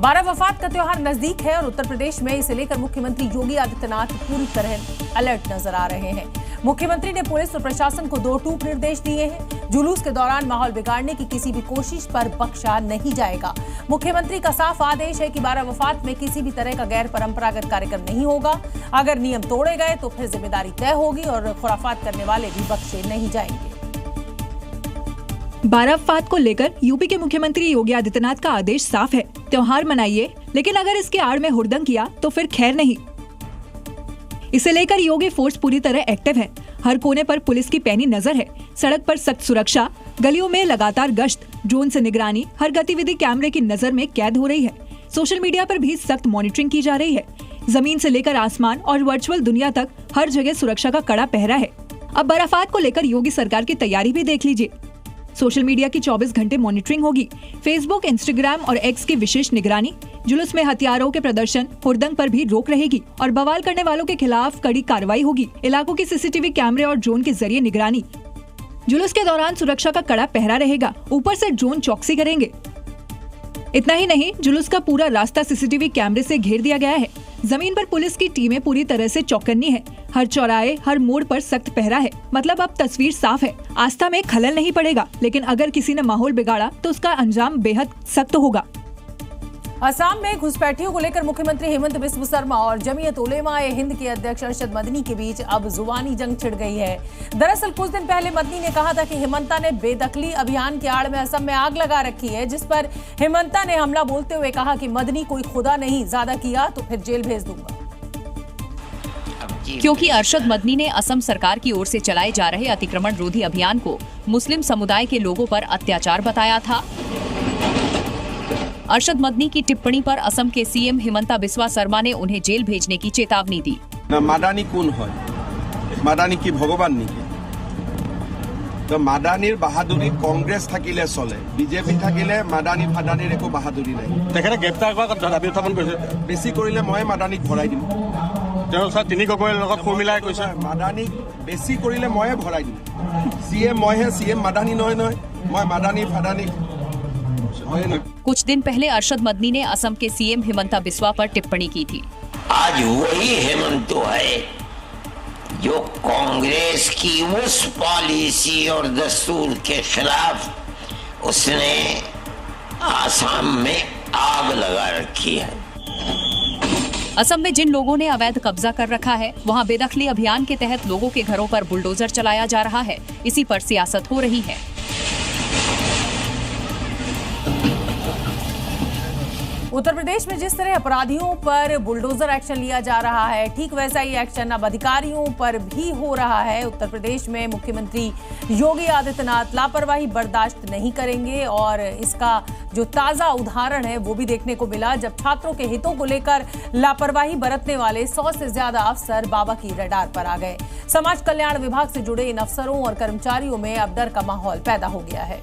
बारह वफात का त्योहार नजदीक है और उत्तर प्रदेश में इसे लेकर मुख्यमंत्री योगी आदित्यनाथ पूरी तरह अलर्ट नजर आ रहे हैं। मुख्यमंत्री ने पुलिस और प्रशासन को 2 टूक निर्देश दिए हैं। जुलूस के दौरान माहौल बिगाड़ने की किसी भी कोशिश पर बख्शा नहीं जाएगा। मुख्यमंत्री का साफ आदेश है कि बारह वफात में किसी भी तरह का गैर परंपरागत कार्यक्रम नहीं होगा। अगर नियम तोड़े गए तो फिर जिम्मेदारी तय होगी और खुराफात करने वाले भी बख्शे नहीं जाएंगे। बारह वफात को लेकर यूपी के मुख्यमंत्री योगी आदित्यनाथ का आदेश साफ है, त्योहार मनाइए, लेकिन अगर इसके आड़ में हुड़दंग किया तो फिर खैर नहीं। इसे लेकर योगी फोर्स पूरी तरह एक्टिव है। हर कोने पर पुलिस की पैनी नजर है। सड़क पर सख्त सुरक्षा, गलियों में लगातार गश्त, ड्रोन से निगरानी, हर गतिविधि कैमरे की नजर में कैद हो रही है। सोशल मीडिया पर भी सख्त मॉनिटरिंग की जा रही है। जमीन से लेकर आसमान और वर्चुअल दुनिया तक हर जगह सुरक्षा का कड़ा पहरा है। अब बाराफात को लेकर योगी सरकार की तैयारी भी देख लीजिए। सोशल मीडिया की 24 घंटे मॉनिटरिंग होगी। फेसबुक, इंस्टाग्राम और एक्स की विशेष निगरानी। जुलूस में हथियारों के प्रदर्शन, हुड़दंग पर भी रोक रहेगी और बवाल करने वालों के खिलाफ कड़ी कार्रवाई होगी। इलाकों की सीसीटीवी कैमरे और ड्रोन के जरिए निगरानी। जुलूस के दौरान सुरक्षा का कड़ा पहरा रहेगा। ऊपर से ड्रोन चौकसी करेंगे। इतना ही नहीं, जुलूस का पूरा रास्ता सीसीटीवी कैमरे से घेर दिया गया है। जमीन पर पुलिस की टीमें पूरी तरह से चौकन्नी है। हर चौराहे, हर मोड़ पर सख्त पहरा है। मतलब अब तस्वीर साफ है। आस्था में खलल नहीं पड़ेगा, लेकिन अगर किसी ने माहौल बिगाड़ा तो उसका अंजाम बेहद सख्त होगा। असम में घुसपैठियों को लेकर मुख्यमंत्री हेमंत बिस्व शर्मा और जमीयत उलेमा-ए-हिंद के अध्यक्ष अरशद मदनी के बीच अब जुबानी जंग छिड़ गई है। दरअसल कुछ दिन पहले मदनी ने कहा था कि हेमंता ने बेदखली अभियान के आड़ में असम में आग लगा रखी है, जिस पर हेमंता ने हमला बोलते हुए कहा कि मदनी कोई खुदा नहीं, ज्यादा किया तो फिर जेल भेज दूंगा। क्योंकि अरशद मदनी ने असम सरकार की ओर से चलाए जा रहे अतिक्रमण रोधी अभियान को मुस्लिम समुदाय के लोगों पर अत्याचार बताया था। अरशद मदनी की टिप्पणी पर असम के सीएम हिमंता बिस्वा शर्मा ने उन्हें जेल भेजने की चेतावनी दी। मादानी कौन है? मादानी की भगवान नहीं तो मादानीर बहादुरी कांग्रेस থাকিলে চলে, বিজেপি থাকিলে মাদানী ফাদানীৰ একো বাহাদুৰি নাই। তেখেতে গ্ৰেপ্তাৰ কৰা দাবী উত্থাপন কৰিছে। বেছি কৰিলে মই মাদানীক ভৰাই দিম। তেওঁ স্যার তিনি গগৈৰ লগত ফোন মিলাই কৈছে মাদানীক বেছি কৰিলে ময়ে ভৰাই দিম। सीएम মইহে, सीएम মাদানী নহয়, মই মাদানী ফাদানী। कुछ दिन पहले अरशद मदनी ने असम के सीएम हिमंता बिस्वा पर टिप्पणी की थी। आज वही हेमंत है जो कांग्रेस की उस पॉलिसी और दस्तूर के खिलाफ उसने आसाम में आग लगा रखी है। असम में जिन लोगों ने अवैध कब्जा कर रखा है, वहां बेदखली अभियान के तहत लोगों के घरों पर बुलडोजर चलाया जा रहा है। इसी पर सियासत हो रही है। उत्तर प्रदेश में जिस तरह अपराधियों पर बुलडोजर एक्शन लिया जा रहा है, ठीक वैसा ही एक्शन अब अधिकारियों पर भी हो रहा है। उत्तर प्रदेश में मुख्यमंत्री योगी आदित्यनाथ लापरवाही बर्दाश्त नहीं करेंगे और इसका जो ताजा उदाहरण है वो भी देखने को मिला, जब छात्रों के हितों को लेकर लापरवाही बरतने वाले 100 से ज्यादा अफसर बाबा की रडार पर आ गए। समाज कल्याण विभाग से जुड़े इन अफसरों और कर्मचारियों में अब डर का माहौल पैदा हो गया है।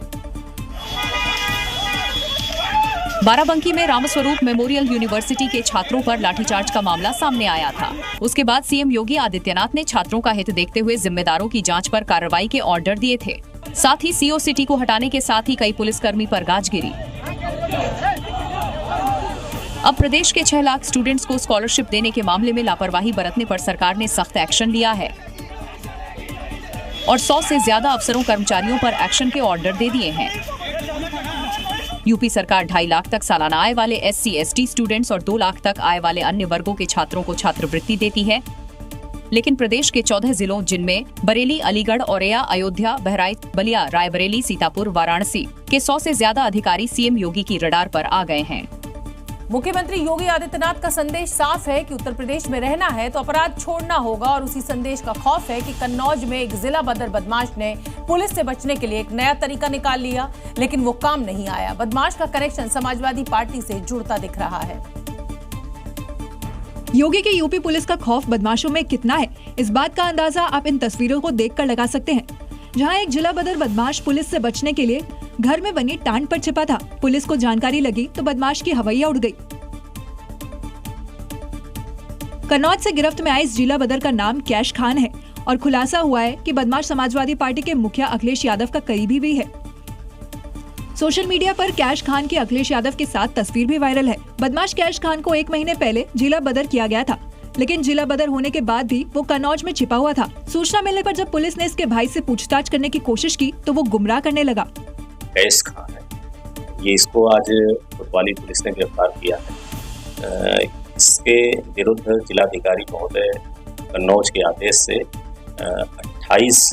बाराबंकी में रामस्वरूप मेमोरियल यूनिवर्सिटी के छात्रों पर लाठीचार्ज का मामला सामने आया था। उसके बाद सीएम योगी आदित्यनाथ ने छात्रों का हित देखते हुए जिम्मेदारों की जांच पर कार्रवाई के ऑर्डर दिए थे। साथ ही सीओ सिटी को हटाने के साथ ही कई पुलिसकर्मी पर गाज गिरी। अब प्रदेश के 6 लाख स्टूडेंट्स को स्कॉलरशिप देने के मामले में लापरवाही बरतने पर सरकार ने सख्त एक्शन लिया है और 100 से ज्यादा अफसरों कर्मचारियों पर एक्शन के ऑर्डर दे दिए हैं। यूपी सरकार 2.5 लाख तक सालाना आय वाले SC, ST स्टूडेंट्स और 2 लाख तक आय वाले अन्य वर्गों के छात्रों को छात्रवृत्ति देती है। लेकिन प्रदेश के 14 जिलों, जिनमें बरेली, अलीगढ़, औरैया, अयोध्या, बहराइच, बलिया, रायबरेली, सीतापुर, वाराणसी के 100 से ज्यादा अधिकारी सीएम योगी की रडार पर आ गए हैं। मुख्यमंत्री योगी आदित्यनाथ का संदेश साफ है कि उत्तर प्रदेश में रहना है तो अपराध छोड़ना होगा और उसी संदेश का खौफ है कि कन्नौज में एक जिला बदर बदमाश ने पुलिस से बचने के लिए एक नया तरीका निकाल लिया, लेकिन वो काम नहीं आया। बदमाश का कनेक्शन समाजवादी पार्टी से जुड़ता दिख रहा है। योगी की यूपी पुलिस का खौफ बदमाशों में कितना है, इस बात का अंदाजा आप इन तस्वीरों को देखकर लगा सकते हैं, जहां एक जिला बदर बदमाश पुलिस से बचने के लिए घर में बनी टांड पर छिपा था। पुलिस को जानकारी लगी तो बदमाश की हवैया उड़ गई। कन्नौज से गिरफ्त में आए इस जिला बदर का नाम कैश खान है और खुलासा हुआ है कि बदमाश समाजवादी पार्टी के मुखिया अखिलेश यादव का करीबी भी है। सोशल मीडिया पर कैश खान की अखिलेश यादव के साथ तस्वीर भी वायरल है। बदमाश कैश खान को 1 महीने पहले जिला बदर किया गया था, लेकिन जिला बदर होने के बाद भी वो कन्नौज में छिपा हुआ था। सूचना मिलने पर जब पुलिस ने इसके भाई से पूछताछ करने की कोशिश की तो वो गुमराह करने लगा। कैश खान है, ये इसको आज कोतवाली पुलिस ने गिरफ्तार किया है। इसके विरुद्ध जिलाधिकारी महोदय कन्नौज के आदेश से 28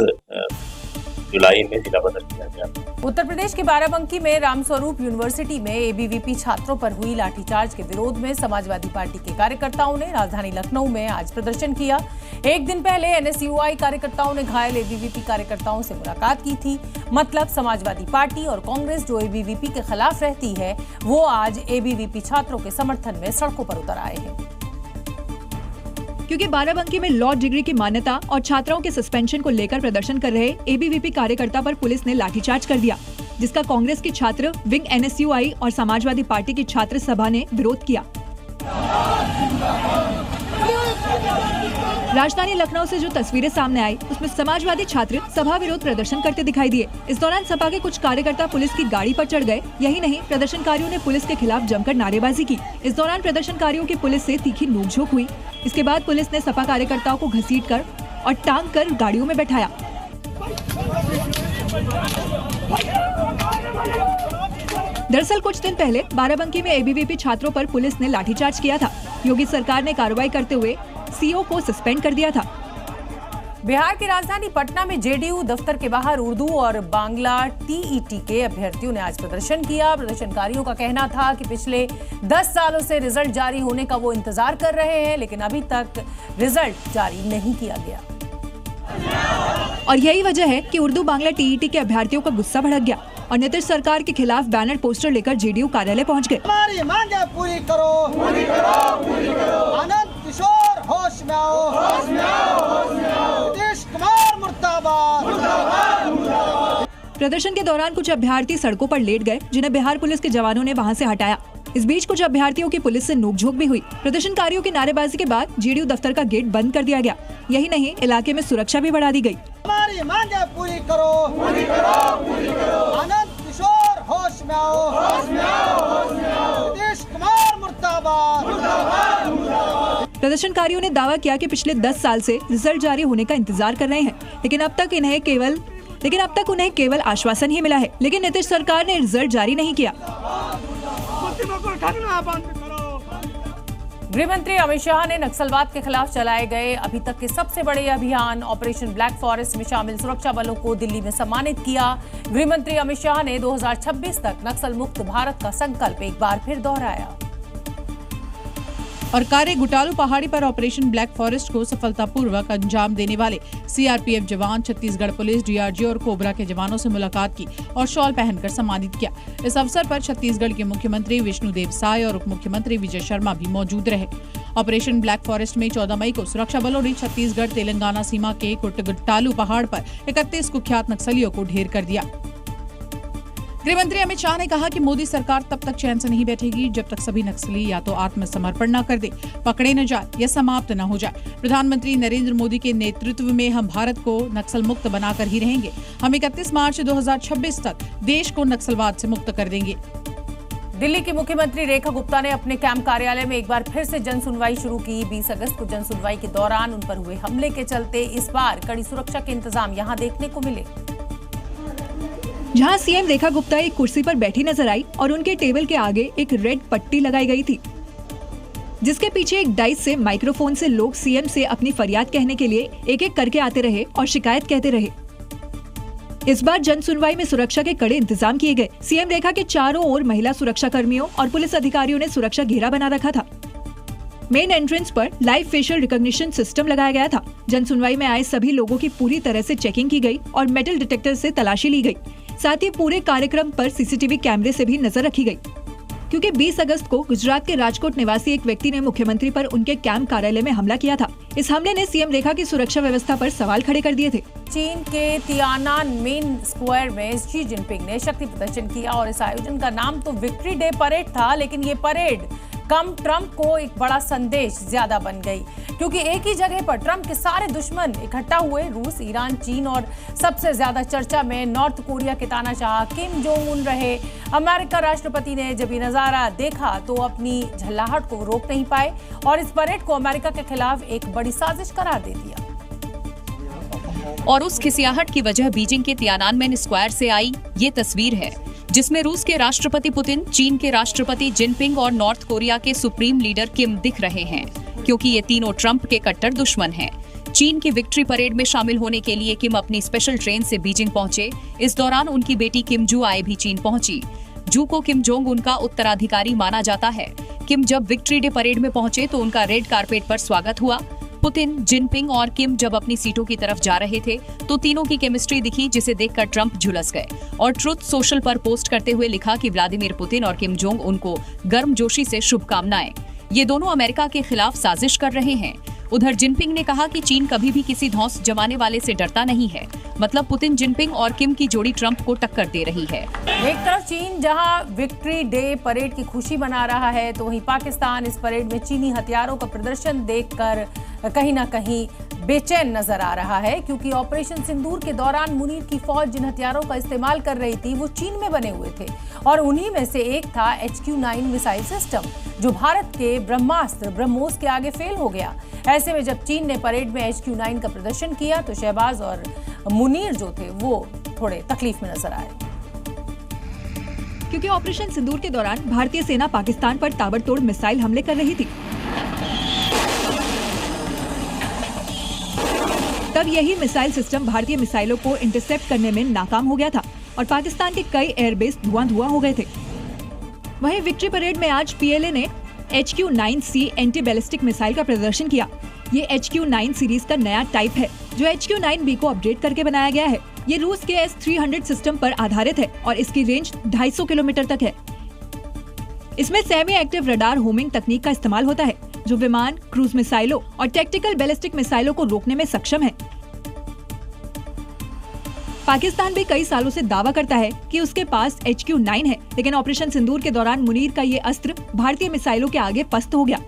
जुलाई में जिला बदर किया गया। उत्तर प्रदेश के बाराबंकी में रामस्वरूप यूनिवर्सिटी में एबीवीपी छात्रों पर हुई लाठीचार्ज के विरोध में समाजवादी पार्टी के कार्यकर्ताओं ने राजधानी लखनऊ में आज प्रदर्शन किया। एक दिन पहले एनएसयूआई कार्यकर्ताओं ने घायल एबीवीपी कार्यकर्ताओं से मुलाकात की थी। मतलब समाजवादी पार्टी और कांग्रेस जो एबीवीपी के खिलाफ रहती है, वो आज एबीवीपी छात्रों के समर्थन में सड़कों पर उतर आए हैं। क्योंकि बाराबंकी में लॉ डिग्री की मान्यता और छात्राओं के सस्पेंशन को लेकर प्रदर्शन कर रहे एबीवीपी कार्यकर्ता पर पुलिस ने लाठीचार्ज कर दिया, जिसका कांग्रेस की छात्र विंग एनएसयूआई और समाजवादी पार्टी की छात्र सभा ने विरोध किया। राजधानी लखनऊ से जो तस्वीरें सामने आई उसमें समाजवादी छात्र सभा विरोध प्रदर्शन करते दिखाई दिए। इस दौरान सपा के कुछ कार्यकर्ता पुलिस की गाड़ी पर चढ़ गए। यही नहीं, प्रदर्शनकारियों ने पुलिस के खिलाफ जमकर नारेबाजी की। इस दौरान प्रदर्शनकारियों की पुलिस से तीखी नोकझोंक हुई। इसके बाद पुलिस ने सपा कार्यकर्ताओं को घसीटकर और टांग कर गाड़ियों में बैठाया। दरअसल कुछ दिन पहले बाराबंकी में एबीवीपी छात्रों पर पुलिस ने लाठीचार्ज किया था। योगी सरकार ने कार्रवाई करते हुए सीओ को सस्पेंड कर दिया था। बिहार की राजधानी पटना में जेडीयू दफ्तर के बाहर उर्दू और बांग्ला टीईटी के अभ्यर्थियों ने आज प्रदर्शन किया। प्रदर्शनकारियों का कहना था कि पिछले 10 सालों से रिजल्ट जारी होने का वो इंतजार कर रहे हैं, लेकिन अभी तक रिजल्ट जारी नहीं किया गया। और यही वजह है कि उर्दू बांग्ला टीईटी के अभ्यर्थियों का गुस्सा भड़क गया और नीतीश सरकार के खिलाफ बैनर पोस्टर लेकर जेडीयू कार्यालय पहुंच गए। हमारी मांगे पूरी करो, पूरी करो, पूरी करो। आनंद किशोर होश में आओ, होश में आओ, होश में आओ। नीतीश कुमार मुर्दाबाद, मुर्दाबाद, मुर्दाबाद। प्रदर्शन के दौरान कुछ अभ्यर्थी सड़कों पर लेट गए, जिन्हें बिहार पुलिस के जवानों ने वहां से हटाया। इस बीच कुछ अभ्यर्थियों की पुलिस से नोकझोंक भी हुई। प्रदर्शनकारियों की नारेबाजी के बाद जेडीयू दफ्तर का गेट बंद कर दिया गया। यही नहीं, इलाके में सुरक्षा भी बढ़ा दी गई। हमारी मांगे पूरी करो, पूरी करो, पूरी करो। आनंद किशोर होश में आओ, होश में आओ, होश में आओ। नीतीश कुमार मुर्दाबाद, मुर्दाबाद, मुर्दाबाद। प्रदर्शनकारियों ने दावा किया कि पिछले 10 साल से रिजल्ट जारी होने का इंतजार कर रहे हैं, लेकिन अब तक उन्हें केवल आश्वासन ही मिला है। लेकिन नीतीश सरकार ने रिजल्ट जारी नहीं किया। गृह मंत्री अमित शाह ने नक्सलवाद के खिलाफ चलाए गए अभी तक के सबसे बड़े अभियान ऑपरेशन ब्लैक फॉरेस्ट में शामिल सुरक्षा बलों को दिल्ली में सम्मानित किया। गृह मंत्री अमित शाह ने 2026 तक नक्सल मुक्त भारत का संकल्प एक बार फिर दोहराया। और कार्य गुटालू पहाड़ी पर ऑपरेशन ब्लैक फॉरेस्ट को सफलतापूर्वक अंजाम देने वाले सीआरपीएफ जवान, छत्तीसगढ़ पुलिस, डीआरजी और कोबरा के जवानों से मुलाकात की और शॉल पहनकर सम्मानित किया। इस अवसर पर छत्तीसगढ़ के मुख्यमंत्री विष्णुदेव साय और उप मुख्यमंत्री विजय शर्मा भी मौजूद रहे। ऑपरेशन ब्लैक फॉरेस्ट में 14 मई को सुरक्षा बलों ने छत्तीसगढ़ तेलंगाना सीमा के गुटालू पहाड़ पर 31 कुख्यात नक्सलियों को ढेर कर दिया। गृहमंत्री अमित शाह ने कहा कि मोदी सरकार तब तक चैन से नहीं बैठेगी जब तक सभी नक्सली या तो आत्मसमर्पण न कर दे, पकड़े न जाए या समाप्त न हो जाए। प्रधानमंत्री नरेंद्र मोदी के नेतृत्व में हम भारत को नक्सल मुक्त बनाकर ही रहेंगे। हम 31 मार्च 2026 तक देश को नक्सलवाद से मुक्त कर देंगे। दिल्ली की मुख्यमंत्री रेखा गुप्ता ने अपने कैंप कार्यालय में एक बार फिर से जन सुनवाई शुरू की। 20 अगस्त को जन सुनवाई के दौरान उन पर हुए हमले के चलते इस बार कड़ी सुरक्षा के इंतजाम यहां देखने को मिले। जहां सीएम रेखा गुप्ता एक कुर्सी पर बैठी नजर आई और उनके टेबल के आगे एक रेड पट्टी लगाई गई थी, जिसके पीछे एक डाइस से माइक्रोफोन से लोग सीएम से अपनी फरियाद कहने के लिए एक एक करके आते रहे और शिकायत कहते रहे। इस बार जन सुनवाई में सुरक्षा के कड़े इंतजाम किए गए। सीएम रेखा के चारों ओर महिला सुरक्षा कर्मियों और पुलिस अधिकारियों ने सुरक्षा घेरा बना रखा था। मेन एंट्रेंस पर लाइव फेशियल रिकॉग्निशन सिस्टम लगाया गया था। जन सुनवाई में आए सभी लोगों की पूरी तरह से चेकिंग की गई और मेटल डिटेक्टर से तलाशी ली गई। साथ ही पूरे कार्यक्रम पर सीसीटीवी कैमरे से भी नजर रखी गई, क्योंकि 20 अगस्त को गुजरात के राजकोट निवासी एक व्यक्ति ने मुख्यमंत्री पर उनके कैंप कार्यालय में हमला किया था। इस हमले ने सीएम रेखा की सुरक्षा व्यवस्था पर सवाल खड़े कर दिए थे। चीन के तियानानमेन स्क्वायर में शी जिनपिंग ने शक्ति प्रदर्शन किया और इस आयोजन का नाम तो विक्ट्री डे परेड था, लेकिन ये परेड कम ट्रंप को एक बड़ा संदेश ज्यादा बन गई, क्योंकि एक ही जगह पर ट्रंप के सारे दुश्मन इकट्ठा हुए। रूस, ईरान, चीन और सबसे ज्यादा चर्चा में नॉर्थ कोरिया के तानाशाह किम जोंग उन रहे। अमेरिका राष्ट्रपति ने जब ये नजारा देखा तो अपनी झल्लाहट को रोक नहीं पाए और इस परेड को अमेरिका के खिलाफ एक बड़ी साजिश करार दे दिया। और उस खिसियाहट की वजह बीजिंग के तियानानमेन स्क्वायर से आई ये तस्वीर है, जिसमें रूस के राष्ट्रपति पुतिन, चीन के राष्ट्रपति जिनपिंग और नॉर्थ कोरिया के सुप्रीम लीडर किम दिख रहे हैं, क्योंकि ये तीनों ट्रंप के कट्टर दुश्मन हैं। चीन की विक्ट्री परेड में शामिल होने के लिए किम अपनी स्पेशल ट्रेन से बीजिंग पहुंचे। इस दौरान उनकी बेटी किम जू आए भी चीन पहुंची। जू को किम जोंग उनका उत्तराधिकारी माना जाता है। किम जब विक्ट्री डे परेड में पहुंचे तो उनका रेड कारपेट पर स्वागत हुआ। पुतिन, जिनपिंग और किम जब अपनी सीटों की तरफ जा रहे थे तो तीनों की केमिस्ट्री दिखी, जिसे देखकर ट्रंप झुलस गए और ट्रुथ सोशल पर पोस्ट करते हुए लिखा कि व्लादिमीर पुतिन और किम जोंग उनको गर्मजोशी से शुभकामनाएं। ये दोनों अमेरिका के खिलाफ साजिश कर रहे हैं। उधर जिनपिंग ने कहा कि चीन कभी भी किसी धौंस जमाने वाले से डरता नहीं है। मतलब पुतिन, जिनपिंग और किम की जोड़ी ट्रंप को टक्कर दे रही है। एक तरफ चीन जहां विक्ट्री डे परेड की खुशी मना रहा है, तो वहीं पाकिस्तान इस परेड में चीनी हथियारों का प्रदर्शन देखकर कहीं ना कहीं बेचैन नजर आ रहा है, क्योंकि ऑपरेशन सिंदूर के दौरान मुनीर की फौज जिन हथियारों का इस्तेमाल कर रही थी वो चीन में बने हुए थे और उन्हीं में से एक था HQ-9 मिसाइल सिस्टम, जो भारत के ब्रह्मास्त्र ब्रह्मोस के आगे फेल हो गया। ऐसे में जब चीन ने परेड में HQ-9 का प्रदर्शन किया तो शहबाज और मुनीर जो थे वो थोड़े तकलीफ में नजर आए, क्योंकि ऑपरेशन सिंदूर के दौरान भारतीय सेना पाकिस्तान पर ताबड़तोड़ मिसाइल हमले कर रही थी। तब यही मिसाइल सिस्टम भारतीय मिसाइलों को इंटरसेप्ट करने में नाकाम हो गया था और पाकिस्तान के कई एयरबेस धुआं हो गए थे। वहीं विक्ट्री परेड में आज PLA ने HQ-9C एंटी बैलिस्टिक मिसाइल का प्रदर्शन किया। ये HQ-9 सीरीज का नया टाइप है, जो HQ-9B को अपडेट करके बनाया गया है। ये रूस के S-300 सिस्टम पर आधारित है और इसकी रेंज 250 किलोमीटर तक है। इसमें सेमी एक्टिव रडार होमिंग तकनीक का इस्तेमाल होता है, जो विमान, क्रूज मिसाइलों और टैक्टिकल बैलिस्टिक मिसाइलों को रोकने में सक्षम है। पाकिस्तान भी कई सालों से दावा करता है कि उसके पास HQ-9 है, लेकिन ऑपरेशन सिंदूर के दौरान मुनीर का ये अस्त्र भारतीय मिसाइलों के आगे पस्त हो गया।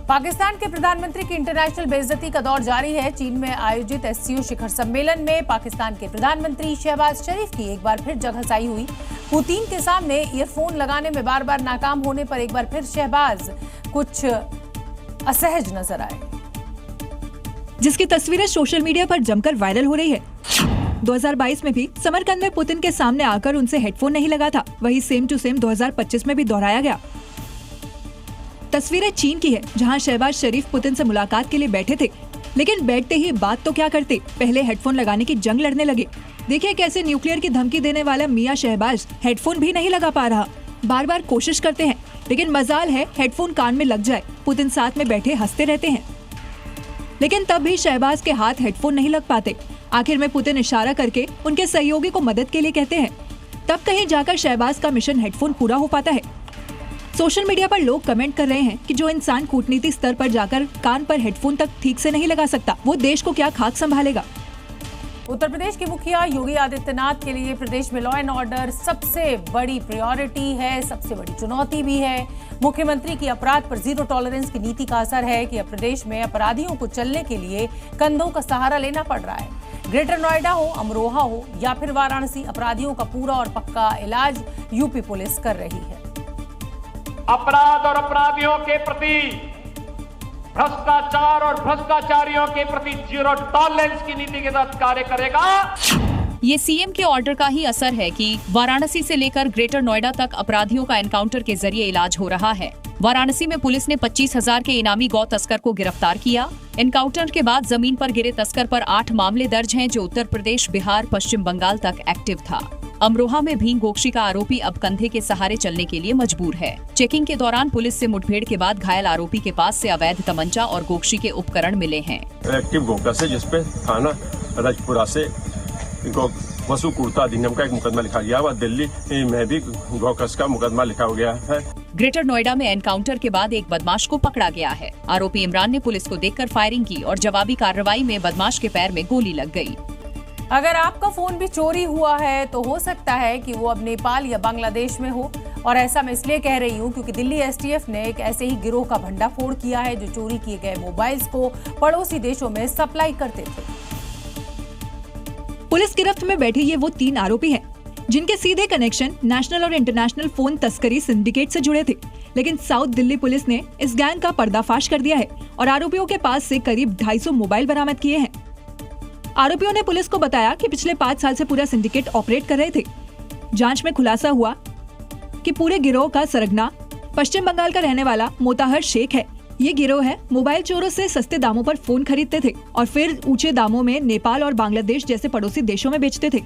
पाकिस्तान के प्रधानमंत्री की इंटरनेशनल बेइज्जती का दौर जारी है। चीन में आयोजित SCO शिखर सम्मेलन में पाकिस्तान के प्रधानमंत्री शहबाज शरीफ की एक बार फिर जगहसाई हुई। पुतिन के सामने ईयरफोन लगाने में बार बार नाकाम होने पर एक बार फिर शहबाज कुछ असहज नजर आए, जिसकी तस्वीरें सोशल मीडिया पर जमकर वायरल हो रही है। 2022 में भी समरकंद में पुतिन के सामने आकर उनसे हेडफोन नहीं लगा था, वही सेम टू सेम 2025 में भी दोहराया गया। तस्वीरें चीन की है, जहां शहबाज शरीफ पुतिन से मुलाकात के लिए बैठे थे, लेकिन बैठते ही बात तो क्या करते, पहले हेडफोन लगाने की जंग लड़ने लगे। देखिए कैसे न्यूक्लियर की धमकी देने वाला मियां शहबाज हेडफोन भी नहीं लगा पा रहा। बार बार कोशिश करते हैं, लेकिन मजाल है हेडफोन कान में लग जाए। पुतिन साथ में बैठे हंसते रहते हैं, लेकिन तब भी शहबाज के हाथ हेडफोन नहीं लग पाते। आखिर में पुतिन इशारा करके उनके सहयोगी को मदद के लिए कहते हैं, तब कहीं जाकर शहबाज का मिशन हेडफोन पूरा हो पाता है। सोशल मीडिया पर लोग कमेंट कर रहे हैं कि जो इंसान कूटनीति स्तर पर जाकर कान पर हेडफोन तक ठीक से नहीं लगा सकता, वो देश को क्या खाक संभालेगा। उत्तर प्रदेश के मुखिया योगी आदित्यनाथ के लिए प्रदेश में लॉ एंड ऑर्डर सबसे बड़ी प्रायोरिटी है, सबसे बड़ी चुनौती भी है। मुख्यमंत्री की अपराध पर जीरो टॉलरेंस की नीति का असर है कि अब प्रदेश में अपराधियों को चलने के लिए कंधों का सहारा लेना पड़ रहा है। ग्रेटर नोएडा हो, अमरोहा हो या फिर वाराणसी, अपराधियों का पूरा और पक्का इलाज यूपी पुलिस कर रही है। अपराध और अपराधियों के प्रति, भ्रष्टाचार और भ्रष्टाचारियों के प्रति जीरो टॉलरेंस की नीति के तहत कार्य करेगा। ये सीएम के ऑर्डर का ही असर है कि वाराणसी से लेकर ग्रेटर नोएडा तक अपराधियों का एनकाउंटर के जरिए इलाज हो रहा है। वाराणसी में पुलिस ने 25,000 के इनामी गौ तस्कर को गिरफ्तार किया। एनकाउंटर के बाद जमीन पर गिरे तस्कर पर 8 मामले दर्ज हैं, जो उत्तर प्रदेश, बिहार, पश्चिम बंगाल तक एक्टिव था। अमरोहा में भी गोक्षी का आरोपी अब कंधे के सहारे चलने के लिए मजबूर है। चेकिंग के दौरान पुलिस से मुठभेड़ के बाद घायल आरोपी के पास से अवैध तमंचा और गोक्षी के उपकरण मिले हैं। एक्टिव गोका से, जिसपे थाना राजपुरा से वसु कुर्ता अधिनियम का एक मुकदमा लिखा गया है, दिल्ली में भी गौकस का मुकदमा लिखा हो गया है। ग्रेटर नोएडा में एनकाउंटर के बाद एक बदमाश को पकड़ा गया है। आरोपी इमरान ने पुलिस को देखकर फायरिंग की और जवाबी कार्रवाई में बदमाश के पैर में गोली लग गई। अगर आपका फोन भी चोरी हुआ है तो हो सकता है कि वो अब नेपाल या बांग्लादेश में हो। और ऐसा मैं इसलिए कह रही हूं क्योंकि दिल्ली एसटीएफ ने एक ऐसे ही गिरोह का भंडाफोड़ किया है जो चोरी किए गए मोबाइल्स को पड़ोसी देशों में सप्लाई करते थे। पुलिस गिरफ्त में बैठे ये वो 3 आरोपी हैं जिनके सीधे कनेक्शन नेशनल और इंटरनेशनल फोन तस्करी सिंडिकेट से जुड़े थे। लेकिन साउथ दिल्ली पुलिस ने इस गैंग का पर्दाफाश कर दिया है और आरोपियों के पास से करीब 250 मोबाइल बरामद किए हैं। आरोपियों ने पुलिस को बताया कि पिछले 5 साल से पूरा सिंडिकेट ऑपरेट कर रहे थे। जांच में खुलासा हुआ कि पूरे गिरोह का सरगना पश्चिम बंगाल का रहने वाला मोताहर शेख है। ये गिरोह है मोबाइल चोरों से सस्ते दामों पर फोन खरीदते थे और फिर ऊंचे दामों में नेपाल और बांग्लादेश जैसे पड़ोसी देशों में बेचते थे।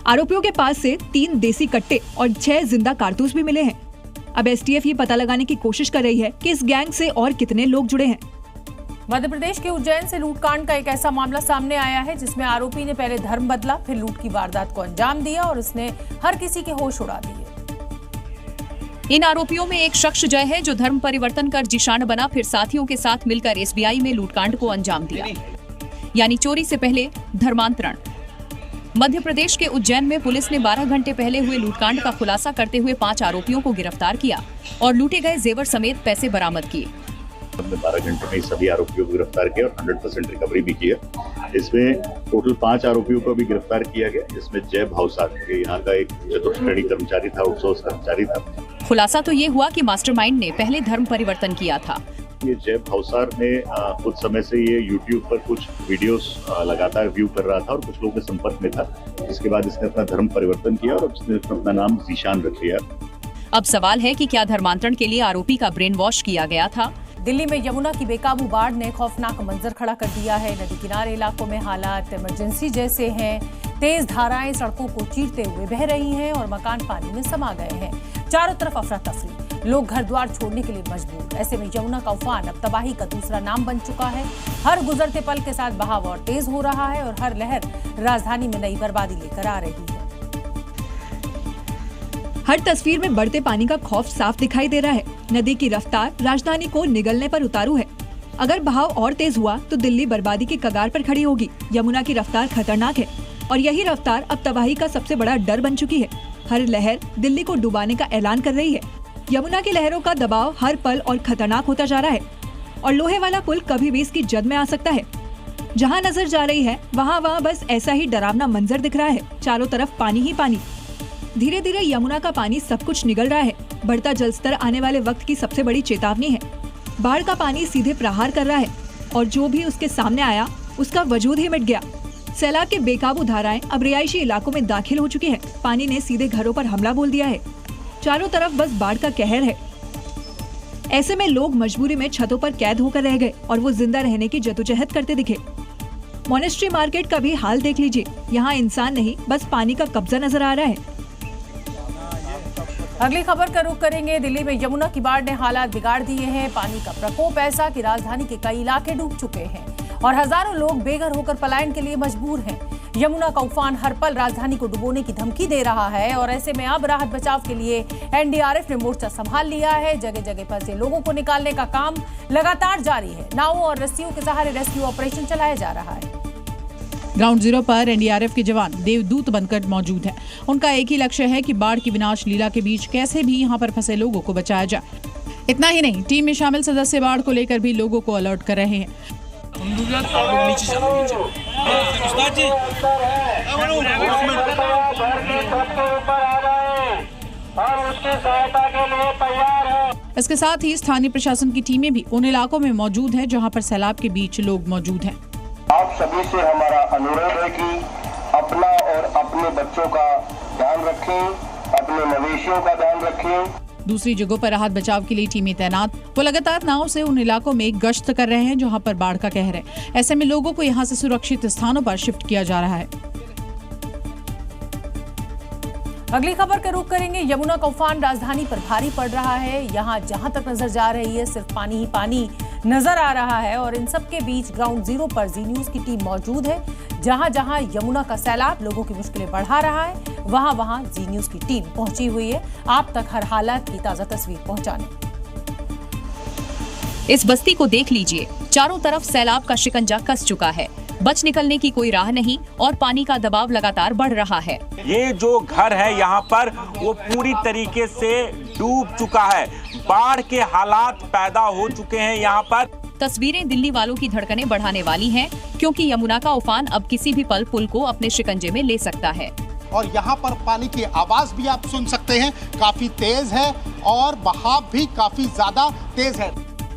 आरोपियों के पास से 3 देसी कट्टे और 6 जिंदा कारतूस भी मिले हैं। अब एसटीएफ ये पता लगाने की कोशिश कर रही है कि इस गैंग से और कितने लोग जुड़े हैं। मध्य प्रदेश के उज्जैन से लूटकांड का एक ऐसा मामला सामने आया है जिसमें आरोपी ने पहले धर्म बदला, फिर लूट की वारदात को अंजाम दिया और उसने हर किसी के होश उड़ा दिए। इन आरोपियों में एक शख्स जय है जो धर्म परिवर्तन कर जिशान बना, फिर साथियों के साथ मिलकर एसबीआई में लूटकांड को अंजाम दिया, यानी चोरी से पहले धर्मांतरण। मध्य प्रदेश के उज्जैन में पुलिस ने 12 घंटे पहले हुए लूटकांड का खुलासा करते हुए 5 आरोपियों को गिरफ्तार किया और लूटे गए जेवर समेत पैसे बरामद किए। हमने 12 घंटे में सभी आरोपियों को गिरफ्तार किया और 100% रिकवरी भी किया। इसमें टोटल 5 आरोपियों को भी गिरफ्तार किया गया, जिसमें जय भावसार यहाँ का एक चतुर्थ श्रेणी कर्मचारी था, आउटसोर्स कर्मचारी था। खुलासा तो ये हुआ कि मास्टरमाइंड ने पहले धर्म परिवर्तन किया था। ये जय भावसार ने कुछ समय से ये यूट्यूब पर कुछ वीडियोस लगातार व्यू कर रहा था और कुछ लोगों के संपर्क में था। इसके बाद इसने अपना धर्म परिवर्तन किया और उसने अपना नाम जीशान रख लिया। अब सवाल है कि क्या धर्मांतरण के लिए आरोपी का ब्रेन वॉश किया गया था। दिल्ली में यमुना की बेकाबू बाढ़ ने खौफनाक मंजर खड़ा कर दिया है। नदी किनारे इलाकों में हालात इमरजेंसी जैसे हैं। तेज धाराएं सड़कों को चीरते हुए बह रही हैं और मकान पानी में समा गए हैं। चारों तरफ अफरा तफरी, लोग घर द्वार छोड़ने के लिए मजबूर। ऐसे में यमुना का उफान अब तबाही का दूसरा नाम बन चुका है। हर गुजरते पल के साथ बहाव और तेज हो रहा है और हर लहर राजधानी में नई बर्बादी लेकर आ रही है। हर तस्वीर में बढ़ते पानी का खौफ साफ दिखाई दे रहा है। नदी की रफ्तार राजधानी को निगलने पर उतारू है। अगर बहाव और तेज हुआ तो दिल्ली बर्बादी की कगार पर खड़ी होगी। यमुना की रफ्तार खतरनाक है और यही रफ्तार अब तबाही का सबसे बड़ा डर बन चुकी है। हर लहर दिल्ली को डुबाने का ऐलान कर रही है। यमुना की लहरों का दबाव हर पल और खतरनाक होता जा रहा है और लोहे वाला पुल कभी भी इसकी जद में आ सकता है। जहाँ नजर जा रही है वहाँ बस ऐसा ही डरावना मंजर दिख रहा है। चारों तरफ पानी ही पानी। धीरे धीरे यमुना का पानी सब कुछ निगल रहा है। बढ़ता जलस्तर आने वाले वक्त की सबसे बड़ी चेतावनी है। बाढ़ का पानी सीधे प्रहार कर रहा है और जो भी उसके सामने आया उसका वजूद ही मिट गया। सैलाब के बेकाबू धाराएं अब रिहायशी इलाकों में दाखिल हो चुकी है। पानी ने सीधे घरों पर हमला बोल दिया है। चारों तरफ बस बाढ़ का कहर है। ऐसे में लोग मजबूरी में छतों पर कैद होकर रह गए और वो जिंदा रहने की जद्दोजहद करते दिखे। मॉनेस्ट्री मार्केट का भी हाल देख लीजिए। यहाँ इंसान नहीं बस पानी का कब्जा नजर आ रहा है। अगली खबर का रुख करेंगे। दिल्ली में यमुना की बाढ़ ने हालात बिगाड़ दिए हैं। पानी का प्रकोप ऐसा कि राजधानी के कई इलाके डूब चुके हैं और हजारों लोग बेघर होकर पलायन के लिए मजबूर हैं। यमुना का उफान हर पल राजधानी को डुबोने की धमकी दे रहा है और ऐसे में अब राहत बचाव के लिए एनडीआरएफ ने मोर्चा संभाल लिया है। जगह जगह फंसे लोगों को निकालने का काम लगातार जारी है। नावों और रस्सियों के सहारे रेस्क्यू ऑपरेशन चलाया जा रहा है। ग्राउंड जीरो पर एनडीआरएफ के जवान देवदूत बनकर मौजूद हैं। उनका एक ही लक्ष्य है कि बाढ़ की विनाश लीला के बीच कैसे भी यहां पर फंसे लोगों को बचाया जाए। इतना ही नहीं, टीम में शामिल सदस्य बाढ़ को लेकर भी लोगों को अलर्ट कर रहे हैं। इसके साथ ही स्थानीय प्रशासन की टीमें भी उन इलाकों में मौजूद हैं जहां पर सैलाब के बीच लोग मौजूद हैं। आप सभी से हमारा अनुरोध है कि अपना और अपने बच्चों का ध्यान रखें, अपने मवेशियों का ध्यान रखें। दूसरी जगहों पर राहत बचाव के लिए टीमें तैनात। वो लगातार नाव से उन इलाकों में गश्त कर रहे हैं जहां पर बाढ़ का कहर है। ऐसे में लोगों को यहां से सुरक्षित स्थानों पर शिफ्ट किया जा रहा है। अगली खबर का रुख करेंगे। यमुना का उफान राजधानी पर भारी पड़ रहा है। यहाँ जहां तक नजर जा रही है सिर्फ पानी ही पानी नजर आ रहा है और इन सब के बीच ग्राउंड जीरो पर जी न्यूज की टीम मौजूद है। जहां जहां यमुना का सैलाब लोगों की मुश्किलें बढ़ा रहा है वहां वहां जी न्यूज की टीम पहुंची हुई है आप तक हर हालात की ताजा तस्वीर पहुंचाने। इस बस्ती को देख लीजिए, चारों तरफ सैलाब का शिकंजा कस चुका है। बच निकलने की कोई राह नहीं और पानी का दबाव लगातार बढ़ रहा है। ये जो घर है यहाँ पर वो पूरी तरीके से डूब चुका है। बाढ़ के हालात पैदा हो चुके हैं यहाँ पर। तस्वीरें दिल्ली वालों की धड़कनें बढ़ाने वाली हैं, क्योंकि यमुना का उफान अब किसी भी पल पुल को अपने शिकंजे में ले सकता है। और यहाँ पर पानी की आवाज भी आप सुन सकते हैं, काफी तेज है और बहाव भी काफी ज्यादा तेज है।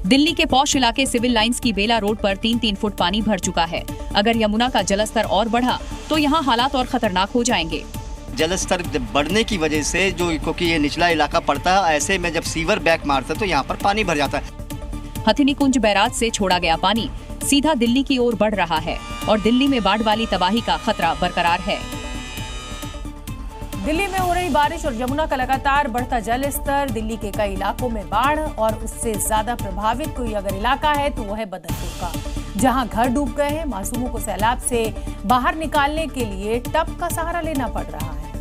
दिल्ली के पौष इलाके सिविल लाइंस की बेला रोड पर 3-3 फुट पानी भर चुका है। अगर यमुना का जलस्तर और बढ़ा तो यहाँ हालात और खतरनाक हो जाएंगे। जलस्तर बढ़ने की वजह से जो, क्योंकि ये निचला इलाका पड़ता है, ऐसे में जब सीवर बैक मारता है तो यहाँ पर पानी भर जाता है। हथिनीकुंज बैराज से छोड़ा गया पानी सीधा दिल्ली की ओर बढ़ रहा है और दिल्ली में बाढ़ वाली तबाही का खतरा बरकरार है। दिल्ली में हो रही बारिश और यमुना का लगातार बढ़ता जल स्तर, दिल्ली के कई इलाकों में बाढ़ और उससे ज्यादा प्रभावित कोई अगर इलाका है तो वह है बदरपुर का, जहां घर डूब गए हैं। मासूमों को सैलाब से बाहर निकालने के लिए टब का सहारा लेना पड़ रहा है,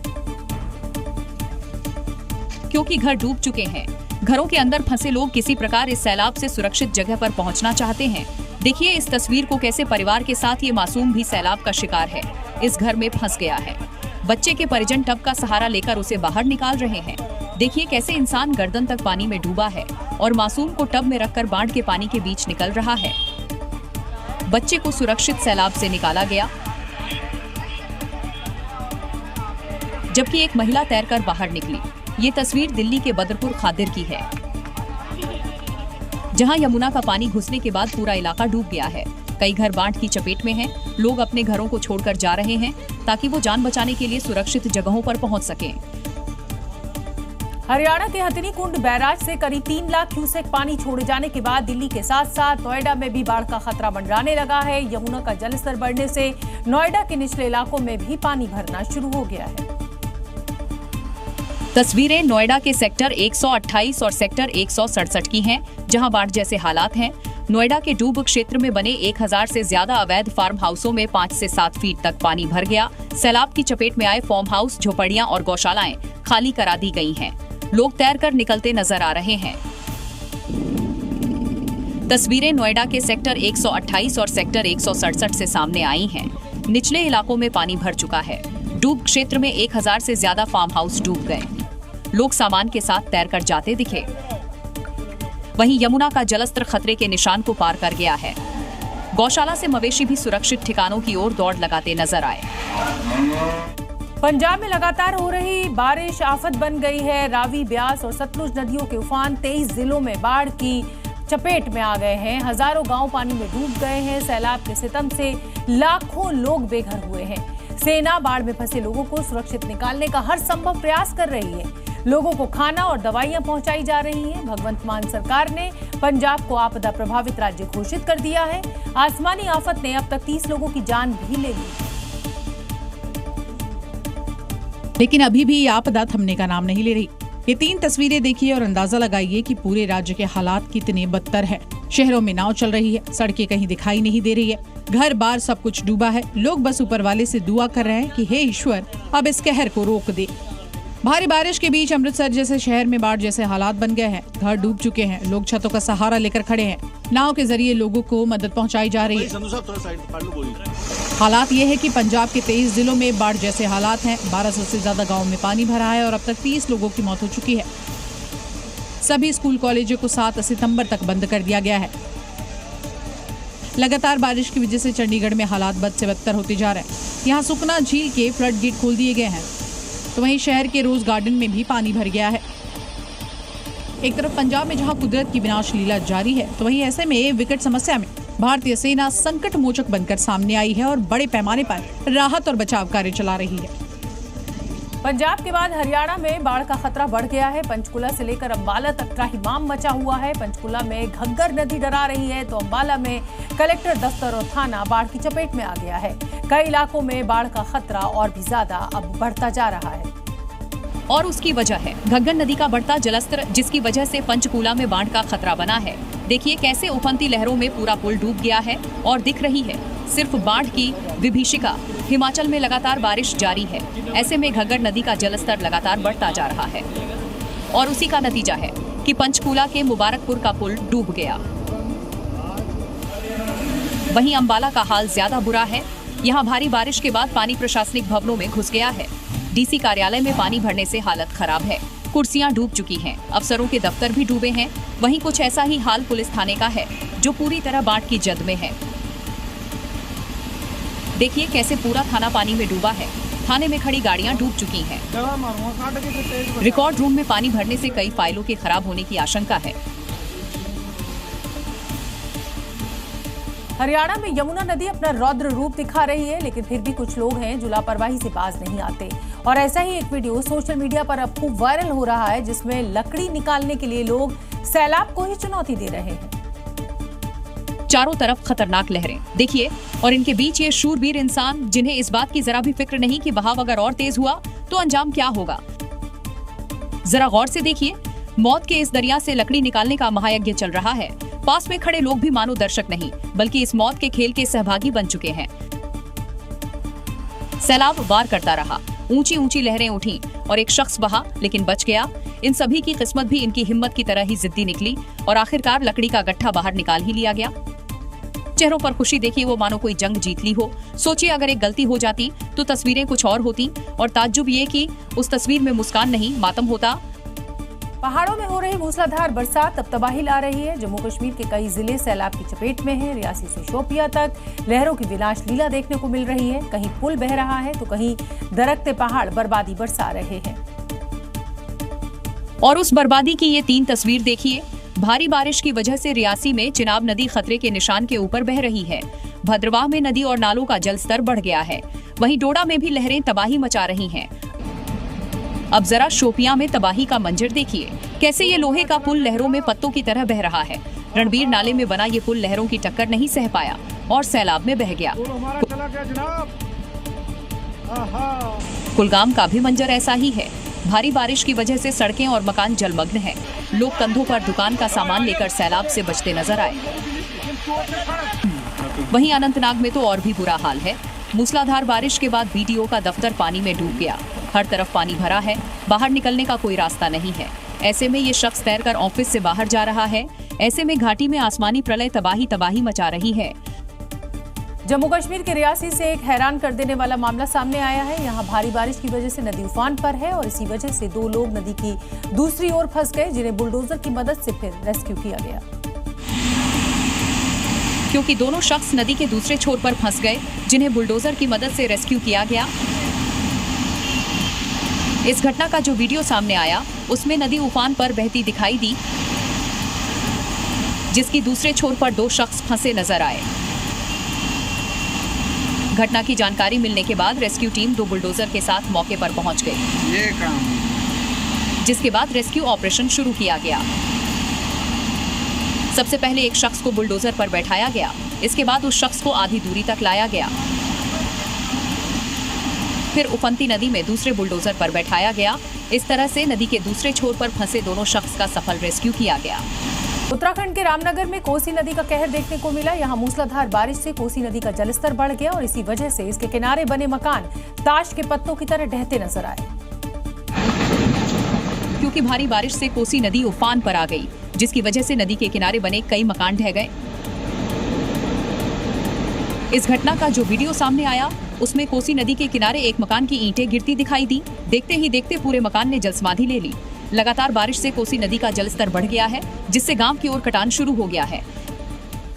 क्योंकि घर डूब चुके हैं। घरों के अंदर फंसे लोग किसी प्रकार इस सैलाब से सुरक्षित जगह पर पहुंचना चाहते हैं। देखिए इस तस्वीर को, कैसे परिवार के साथ ये मासूम भी सैलाब का शिकार है, इस घर में फंस गया है। बच्चे के परिजन टब का सहारा लेकर उसे बाहर निकाल रहे हैं। देखिए कैसे इंसान गर्दन तक पानी में डूबा है और मासूम को टब में रखकर बाढ़ के पानी के बीच निकल रहा है। बच्चे को सुरक्षित सैलाब से निकाला गया, जबकि एक महिला तैरकर बाहर निकली। ये तस्वीर दिल्ली के बदरपुर खादिर की है, जहां यमुना का पानी घुसने के बाद पूरा इलाका डूब गया है। कई घर बाढ़ की चपेट में हैं। लोग अपने घरों को छोड़कर जा रहे हैं ताकि वो जान बचाने के लिए सुरक्षित जगहों पर पहुंच सकें। हरियाणा के हथिनीकुंड बैराज से करीब 3 लाख क्यूसेक पानी छोड़े जाने के बाद दिल्ली के साथ साथ नोएडा में भी बाढ़ का खतरा मंडराने लगा है। यमुना का जलस्तर बढ़ने से नोएडा के निचले इलाकों में भी पानी भरना शुरू हो गया है। तस्वीरें नोएडा के सेक्टर 128 और सेक्टर 167 की हैं, जहां बाढ़ जैसे हालात हैं। नोएडा के डूब क्षेत्र में बने 1000 से ज्यादा अवैध फार्म हाउसों में 5 से 7 फीट तक पानी भर गया। सैलाब की चपेट में आए फार्म हाउस, झोपड़ियां और गौशालाएं खाली करा दी गई हैं। लोग तैरकर निकलते नजर आ रहे हैं। तस्वीरें नोएडा के सेक्टर 128 और सेक्टर 167 से सामने आई हैं। निचले इलाकों में पानी भर चुका है। डूब क्षेत्र में 1000 से ज्यादा फार्म हाउस डूब गए। लोग सामान के साथ तैरकर जाते दिखे। वहीं यमुना का जलस्तर खतरे के निशान को पार कर गया है। गौशाला से मवेशी भी सुरक्षित ठिकानों की ओर दौड़ लगाते नजर आए। पंजाब में लगातार हो रही बारिश आफत बन गई है। रावी, ब्यास और सतलुज नदियों के उफान 23 जिलों में बाढ़ की चपेट में आ गए हैं। हजारों गांव पानी में डूब गए हैं। सैलाब के सितम से लाखों लोग बेघर हुए हैं। सेना बाढ़ में फंसे लोगों को सुरक्षित निकालने का हर संभव प्रयास कर रही है। लोगों को खाना और दवाइयां पहुंचाई जा रही हैं। भगवंत मान सरकार ने पंजाब को आपदा प्रभावित राज्य घोषित कर दिया है। आसमानी आफत ने अब तक 30 लोगों की जान भी ले ली। लेकिन अभी भी ये आपदा थमने का नाम नहीं ले रही। ये 3 तस्वीरें देखिए और अंदाजा लगाइए कि पूरे राज्य के हालात कितने बदतर हैं। शहरों में नाव चल रही है, सड़कें कहीं दिखाई नहीं दे रही है, घर बार सब कुछ डूबा है। लोग बस ऊपर वाले से दुआ कर रहे हैं कि हे ईश्वर अब इस कहर को रोक दे। भारी बारिश के बीच अमृतसर जैसे शहर में बाढ़ जैसे हालात बन गए हैं। घर डूब चुके हैं। लोग छतों का सहारा लेकर खड़े हैं। नाव के जरिए लोगों को मदद पहुंचाई जा रही है। हालात ये है कि पंजाब के 23 जिलों में बाढ़ जैसे हालात हैं। 1200 से ज्यादा गाँव में पानी भरा है और अब तक 30 लोगों की मौत हो चुकी है। सभी स्कूल कॉलेजों को 7 सितंबर तक बंद कर दिया गया है। लगातार बारिश की वजह से चंडीगढ़ में हालात बद से बदतर होते जा रहे हैं। यहाँ सुखना झील के फ्लड गेट खोल दिए गए हैं, तो वहीं शहर के रोज गार्डन में भी पानी भर गया है। एक तरफ पंजाब में जहां कुदरत की विनाश लीला जारी है, तो वहीं ऐसे में विकट समस्या में भारतीय सेना संकट मोचक बनकर सामने आई है और बड़े पैमाने पर राहत और बचाव कार्य चला रही है। पंजाब के बाद हरियाणा में बाढ़ का खतरा बढ़ गया है। पंचकुला से लेकर अंबाला तक त्राहिमाम मचा हुआ है। पंचकुला में घग्गर नदी डरा रही है, तो अंबाला में कलेक्टर दफ्तर और थाना बाढ़ की चपेट में आ गया है। कई इलाकों में बाढ़ का खतरा और भी ज्यादा अब बढ़ता जा रहा है। और उसकी वजह है घग्गर नदी का बढ़ता जलस्तर, जिसकी वजह से पंचकूला में बाढ़ का खतरा बना है। देखिए कैसे उफनती लहरों में पूरा पुल डूब गया है और दिख रही है सिर्फ बाढ़ की विभीषिका। हिमाचल में लगातार बारिश जारी है। ऐसे में घग्गर नदी का जलस्तर लगातार बढ़ता जा रहा है और उसी का नतीजा है कि पंचकूला के मुबारकपुर का पुल डूब गया। वहीं अंबाला का हाल ज्यादा बुरा है। यहाँ भारी बारिश के बाद पानी प्रशासनिक भवनों में घुस गया है। डीसी कार्यालय में पानी भरने से हालत खराब है। कुर्सियां डूब चुकी हैं, अफसरों के दफ्तर भी डूबे हैं। वहीं कुछ ऐसा ही हाल पुलिस थाने का है, जो पूरी तरह बाढ़ की जद में है। देखिए कैसे पूरा थाना पानी में डूबा है। थाने में खड़ी गाड़ियां डूब चुकी हैं। रिकॉर्ड रूम में पानी भरने से कई फाइलों के खराब होने की आशंका है। हरियाणा में यमुना नदी अपना रौद्र रूप दिखा रही है, लेकिन फिर भी कुछ लोग हैं जो लापरवाही से बाज नहीं आते। और ऐसा ही एक वीडियो सोशल मीडिया पर अब खूब वायरल हो रहा है, जिसमें लकड़ी निकालने के लिए लोग सैलाब को ही चुनौती दे रहे हैं। चारों तरफ खतरनाक लहरें देखिए, और इनके बीच ये शूरवीर इंसान, जिन्हें इस बात की जरा भी फिक्र नहीं कि बहाव अगर और तेज हुआ तो अंजाम क्या होगा। जरा गौर से देखिए, मौत के इस दरिया से लकड़ी निकालने का महायज्ञ चल रहा है। पास में खड़े लोग भी मानो दर्शक नहीं, बल्कि इस मौत के खेल के सहभागी बन चुके हैं। सैलाब वार करता रहा, ऊंची ऊंची लहरें उठी और एक शख्स बहा, लेकिन बच गया। इन सभी की किस्मत भी इनकी हिम्मत की तरह ही जिद्दी निकली और आखिरकार लकड़ी का गट्ठा बाहर निकाल ही लिया गया। चेहरों पर खुशी देखिए, वो मानो कोई जंग जीत ली हो। सोचिए अगर एक गलती हो जाती तो तस्वीरें कुछ और होती, और ताज्जुब ये कि उस तस्वीर में मुस्कान नहीं मातम होता। पहाड़ों में हो रही मूसलाधार बरसात अब तबाही ला रही है। जम्मू कश्मीर के कई जिले सैलाब की चपेट में हैं। रियासी से शोपियां तक लहरों की विनाश लीला देखने को मिल रही है। कहीं पुल बह रहा है तो कहीं दरकते पहाड़ बर्बादी बरसा रहे हैं। और उस बर्बादी की ये 3 तस्वीर देखिए। भारी बारिश की वजह से रियासी में चिनाब नदी खतरे के निशान के ऊपर बह रही है। भद्रवाह में नदी और नालों का जल स्तर बढ़ गया है। वहीं डोडा में भी लहरें तबाही मचा रही हैं। अब जरा शोपियां में तबाही का मंजर देखिए, कैसे ये लोहे का पुल लहरों में पत्तों की तरह बह रहा है। रणबीर नाले में बना ये पुल लहरों की टक्कर नहीं सह पाया और सैलाब में बह गया। कुलगाम का भी मंजर ऐसा ही है। भारी बारिश की वजह से सड़कें और मकान जलमग्न हैं। लोग कंधों पर दुकान का सामान लेकर सैलाब से बचते नजर आए। वहीं अनंतनाग में तो और भी बुरा हाल है। मूसलाधार बारिश के बाद बीडीओ का दफ्तर पानी में डूब गया। हर तरफ पानी भरा है, बाहर निकलने का कोई रास्ता नहीं है। ऐसे में ये शख्स तैरकर ऑफिस से बाहर जा रहा है। ऐसे में घाटी में आसमानी प्रलय तबाही मचा रही है। जम्मू कश्मीर के रियासी से एक हैरान कर देने वाला मामला सामने आया है। यहाँ भारी बारिश की वजह से नदी उफान पर है और इसी वजह से 2 लोग नदी की दूसरी ओर फंस गए, जिन्हें बुलडोजर की मदद से फिर रेस्क्यू किया गया। क्योंकि दोनों शख्स नदी के दूसरे छोर पर फंस गए, जिन्हें बुलडोजर की मदद से रेस्क्यू किया गया। इस घटना का जो वीडियो सामने आया, उसमें नदी उफान पर बहती दिखाई दी, जिसकी दूसरे छोर पर 2 शख्स फंसे नजर आए। घटना की जानकारी मिलने के बाद रेस्क्यू टीम 2 बुलडोजर के साथ मौके पर पहुंच गई, जिसके बाद रेस्क्यू ऑपरेशन शुरू किया गया। सबसे पहले एक शख्स को बुलडोजर पर बैठाया गया, इसके बाद उस शख्स को आधी दूरी तक लाया गया। फिर उफनती नदी में दूसरे बुलडोजर पर बैठाया गया। इस तरह से नदी के दूसरे छोर पर फंसे दोनों शख्स का सफल रेस्क्यू किया गया। उत्तराखंड के रामनगर में कोसी नदी का कहर देखने को मिला। यहाँ मूसलाधार बारिश से कोसी नदी का जलस्तर बढ़ गया और इसी वजह से इसके किनारे बने मकान ताश के पत्तों की तरह ढहते नजर आए। क्योंकि भारी बारिश से कोसी नदी उफान पर आ गई, जिसकी वजह से नदी के किनारे बने कई मकान ढह गए। इस घटना का जो वीडियो सामने आया, उसमें कोसी नदी के किनारे एक मकान की ईंटें गिरती दिखाई दी। देखते ही देखते पूरे मकान ने जलसमाधि ले ली। लगातार बारिश से कोसी नदी का जलस्तर बढ़ गया है, जिससे गांव की ओर कटान शुरू हो गया है।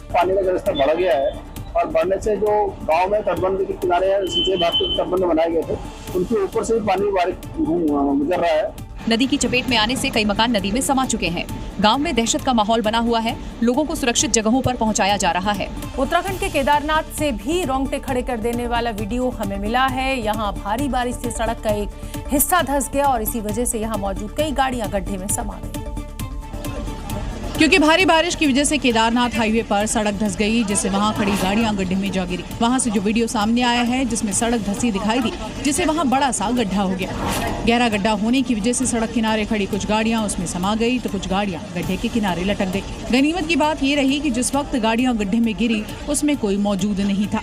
पानी का जलस्तर बढ़ गया है और बढ़ने से जो गांव में तटबंध के किनारे सिंचाई विभाग के तटबंध बनाए गए थे, उनके ऊपर से पानी गुजर रहा है। नदी की चपेट में आने से कई मकान नदी में समा चुके हैं। गांव में दहशत का माहौल बना हुआ है। लोगों को सुरक्षित जगहों पर पहुंचाया जा रहा है। उत्तराखंड के केदारनाथ से भी रोंगटे खड़े कर देने वाला वीडियो हमें मिला है। यहाँ भारी बारिश से सड़क का एक हिस्सा धंस गया और इसी वजह से यहाँ मौजूद कई गाड़ियां गड्ढे में समा गई। क्योंकि भारी बारिश की वजह से केदारनाथ हाईवे पर सड़क धंस गई, जिससे वहां खड़ी गाड़ियां गड्ढे में जा गिरी। वहां से जो वीडियो सामने आया है, जिसमें सड़क धंसी दिखाई दी, जिससे वहां बड़ा सा गड्ढा हो गया। गहरा गड्ढा होने की वजह से सड़क किनारे खड़ी कुछ गाड़ियां उसमें समा गई तो कुछ गाड़ियां गड्ढे के किनारे लटक गई। गनीमत की बात ये रही कि जिस वक्त गाड़ियां गड्ढे में गिरी, उसमें कोई मौजूद नहीं था।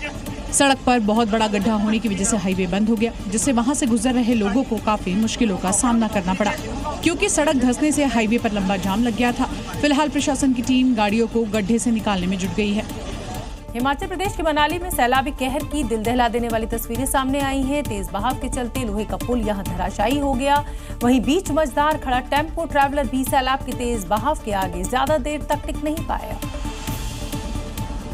सड़क पर बहुत बड़ा गड्ढा होने की वजह से हाईवे बंद हो गया, जिससे वहां से गुजर रहे लोगों को काफी मुश्किलों का सामना करना पड़ा, क्योंकि सड़क धंसने से हाईवे पर लंबा जाम लग गया था। फिलहाल प्रशासन की टीम गाड़ियों को गड्ढे से निकालने में जुट गई है। हिमाचल प्रदेश के मनाली में सैलाबी कहर की दिल दहला देने वाली तस्वीरें सामने आई हैं। तेज बहाव के चलते लोहे का पुल यहां धराशायी हो गया। वहीं बीच मझधार खड़ा टेम्पो ट्रैवलर भी सैलाब के तेज बहाव के आगे ज्यादा देर तक टिक नहीं पाया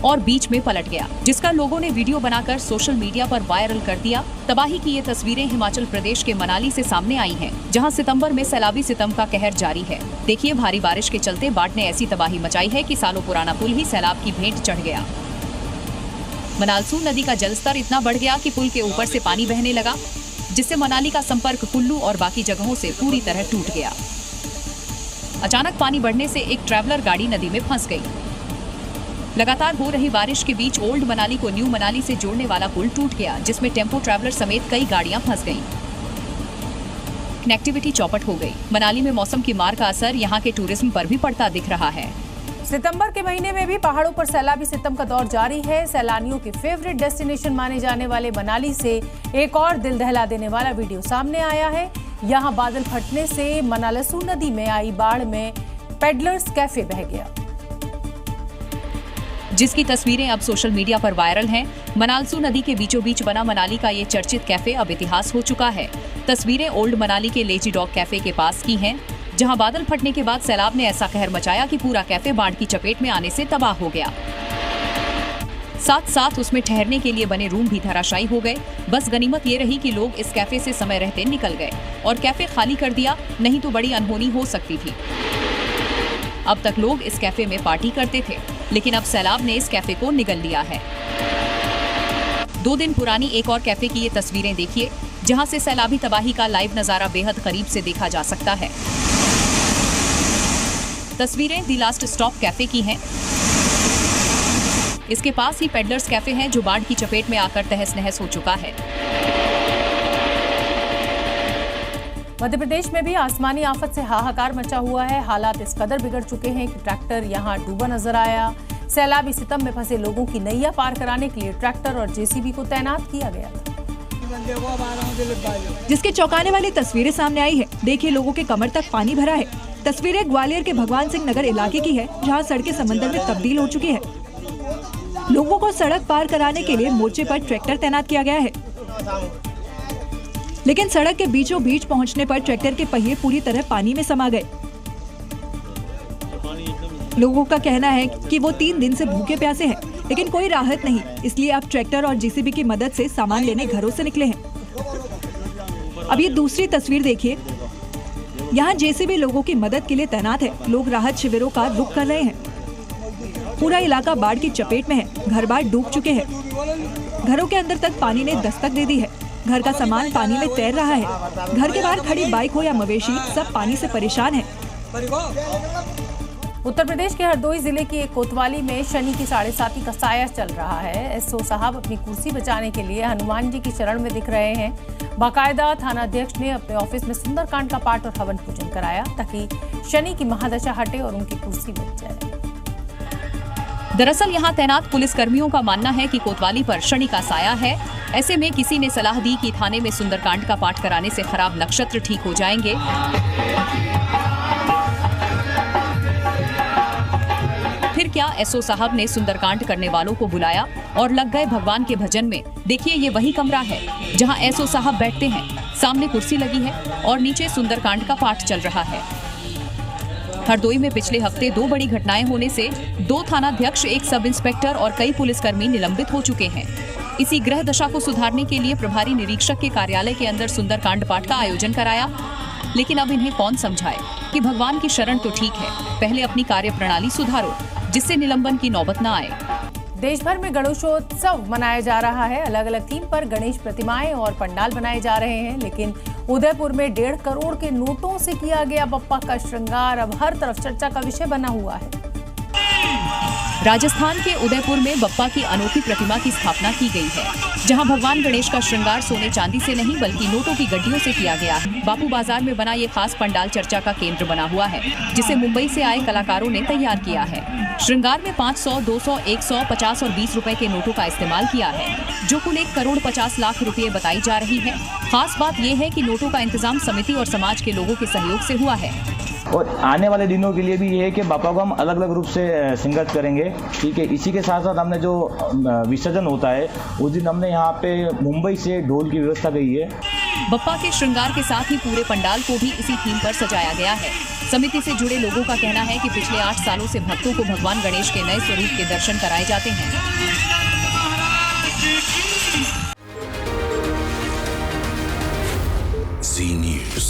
और बीच में पलट गया, जिसका लोगों ने वीडियो बनाकर सोशल मीडिया पर वायरल कर दिया। तबाही की ये तस्वीरें हिमाचल प्रदेश के मनाली से सामने आई हैं, जहां सितंबर में सैलाबी सितम का कहर जारी है। देखिए, भारी बारिश के चलते बाढ़ ने ऐसी तबाही मचाई है कि सालों पुराना पुल ही सैलाब की भेंट चढ़ गया। मनालसू नदी का जलस्तर इतना बढ़ गया कि पुल के ऊपर से पानी बहने लगा, जिससे मनाली का संपर्क कुल्लू और बाकी जगहों से पूरी तरह टूट गया। अचानक पानी बढ़ने से एक ट्रैवलर गाड़ी नदी में फंस गई। लगातार हो रही बारिश के बीच ओल्ड मनाली को न्यू मनाली से जोड़ने वाला पुल टूट गया, जिसमें टेम्पो ट्रैवलर समेत कई गाड़ियां फंस गईं। कनेक्टिविटी चौपट हो गई। मनाली में मौसम की मार का असर यहां के टूरिज्म पर भी पड़ता दिख रहा है। सितंबर के महीने में भी पहाड़ों पर सैलाबी सितम का दौर जारी है। सैलानियों के फेवरेट डेस्टिनेशन माने जाने वाले मनाली से एक और दिल दहला देने वाला वीडियो सामने आया है। यहां बादल फटने से मनालसू नदी में आई बाढ़ में पेडलर्स कैफे बह गया, जिसकी तस्वीरें अब सोशल मीडिया पर वायरल हैं। मनालसू नदी के बीचों बीच बना मनाली का ये चर्चित कैफे अब इतिहास हो चुका है। तस्वीरें ओल्ड मनाली के लेजी डॉग कैफे के पास की हैं, जहां बादल फटने के बाद सैलाब ने ऐसा कहर मचाया कि पूरा कैफे बाढ़ की चपेट में आने से तबाह हो गया। साथ साथ उसमें ठहरने के लिए बने रूम भी धराशायी हो गए। बस गनीमत ये रही कि लोग इस कैफे से समय रहते निकल गए और कैफे खाली कर दिया, नहीं तो बड़ी अनहोनी हो सकती थी। अब तक लोग इस कैफे में पार्टी करते थे, लेकिन अब सैलाब ने इस कैफे को निगल लिया है। 2 दिन पुरानी एक और कैफे की ये तस्वीरें देखिए, जहां से सैलाबी तबाही का लाइव नजारा बेहद करीब से देखा जा सकता है। तस्वीरें दी लास्ट स्टॉप कैफे की हैं। इसके पास ही पेडलर्स कैफे है, जो बाढ़ की चपेट में आकर तहस नहस हो चुका है। मध्य प्रदेश में भी आसमानी आफत से हाहाकार मचा हुआ है। हालात इस कदर बिगड़ चुके हैं कि ट्रैक्टर यहां डूबा नजर आया। सैलाबी सितम में फंसे लोगों की नैया पार कराने के लिए ट्रैक्टर और जेसीबी को तैनात किया गया था, जिसके चौंकाने वाली तस्वीरें सामने आई है। देखिए, लोगों के कमर तक पानी भरा है। तस्वीरें ग्वालियर के भगवान सिंह नगर इलाके की है, जहां सड़कें समंदर में तब्दील हो चुकी है। लोगों को सड़क पार कराने के लिए मोर्चे पर ट्रैक्टर तैनात किया गया है, लेकिन सड़क के बीचों बीच पहुंचने पर ट्रैक्टर के पहिए पूरी तरह पानी में समा गए। लोगों का कहना है कि वो 3 दिन से भूखे प्यासे हैं, लेकिन कोई राहत नहीं, इसलिए अब ट्रैक्टर और जेसीबी की मदद से सामान लेने घरों से निकले हैं। अब ये दूसरी तस्वीर देखिए, यहाँ जेसीबी लोगों की मदद के लिए तैनात है। लोग राहत शिविरों का रुख कर रहे हैं। पूरा इलाका बाढ़ की चपेट में है। घर बार डूब चुके हैं। घरों के अंदर तक पानी ने दस्तक दे दी है। घर का सामान पानी में तैर रहा है। घर के बाहर खड़ी बाइक हो या मवेशी, सब पानी से परेशान है। उत्तर प्रदेश के हरदोई जिले की एक कोतवाली में शनि की 7.5 का साया चल रहा है। एसओ साहब अपनी कुर्सी बचाने के लिए हनुमान जी की शरण में दिख रहे हैं। बाकायदा थाना अध्यक्ष ने अपने ऑफिस में सुंदरकांड का पाठ और हवन पूजन कराया, ताकि शनि की महादशा हटे और उनकी कुर्सी बच जाए। दरअसल यहाँ तैनात पुलिस कर्मियों का मानना है कि कोतवाली पर शनि का साया है। ऐसे में किसी ने सलाह दी कि थाने में सुंदरकांड का पाठ कराने से खराब नक्षत्र ठीक हो जाएंगे। फिर क्या एसओ साहब ने सुंदरकांड करने वालों को बुलाया और लग गए भगवान के भजन में। देखिए, ये वही कमरा है जहां एसओ साहब बैठते हैं। सामने कुर्सी लगी है और नीचे सुंदरकांड का पाठ चल रहा है। हरदोई में पिछले हफ्ते 2 बड़ी घटनाएं होने से 2 थानाध्यक्ष, 1 सब इंस्पेक्टर और कई पुलिसकर्मी निलंबित हो चुके हैं। इसी ग्रह दशा को सुधारने के लिए प्रभारी निरीक्षक के कार्यालय के अंदर सुंदरकांड पाठ का आयोजन कराया, लेकिन अब इन्हें कौन समझाए कि भगवान की शरण तो ठीक है, पहले अपनी कार्य प्रणाली सुधारो, जिससे निलंबन की नौबत न आए। देश भर में गणेशोत्सव मनाया जा रहा है। अलग अलग थीम पर गणेश प्रतिमाएं और पंडाल बनाए जा रहे हैं, लेकिन उदयपुर में 1.5 करोड़ के नोटों से किया गया बप्पा का श्रृंगार अब हर तरफ चर्चा का विषय बना हुआ है। राजस्थान के उदयपुर में बप्पा की अनोखी प्रतिमा की स्थापना की गई है, जहां भगवान गणेश का श्रृंगार सोने चांदी से नहीं बल्कि नोटों की गड्डियों से किया गया है। बापू बाजार में बना ये खास पंडाल चर्चा का केंद्र बना हुआ है, जिसे मुंबई से आए कलाकारों ने तैयार किया है। श्रृंगार में 500, 200, 100, 50 और 20 रुपए के नोटों का इस्तेमाल किया है, जो कुल 1 करोड़ 50 लाख रुपए बताई जा रही है। खास बात यह है कि नोटों का इंतजाम समिति और समाज के लोगों के सहयोग से हुआ है। और आने वाले दिनों के लिए भी ये है कि बापा को हम अलग अलग रूप से सिंगत करेंगे, ठीक है। इसी के साथ साथ हमने जो विसर्जन होता है उस दिन हमने यहाँ पे मुंबई से ढोल की व्यवस्था की है। बप्पा के श्रृंगार के साथ ही पूरे पंडाल को भी इसी थीम पर सजाया गया है। समिति से जुड़े लोगों का कहना है कि पिछले 8 सालों से भक्तों को भगवान गणेश के नए स्वरूप के दर्शन कराए जाते हैं। Zee News।